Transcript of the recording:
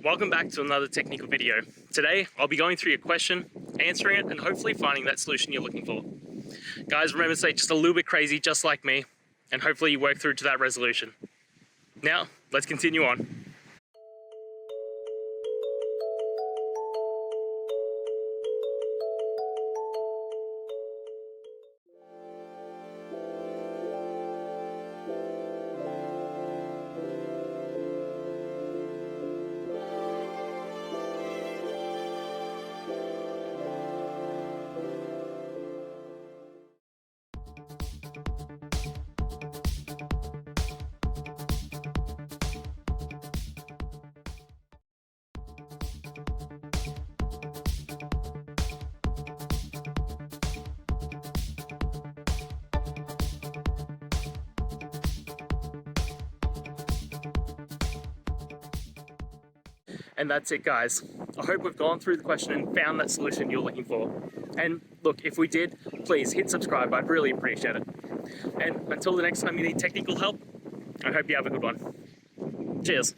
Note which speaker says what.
Speaker 1: Welcome back to another technical video. Today, I'll be going through your question, answering it, and hopefully finding that solution you're looking for. Guys, remember to stay just a little bit crazy, just like me, and hopefully you work through to that resolution. Now, let's continue on. And that's it, guys. I hope we've gone through the question and found that solution you're looking for. And look, if we did, please hit subscribe. I'd really appreciate it. And until the next time you need technical help, I hope you have a good one. Cheers.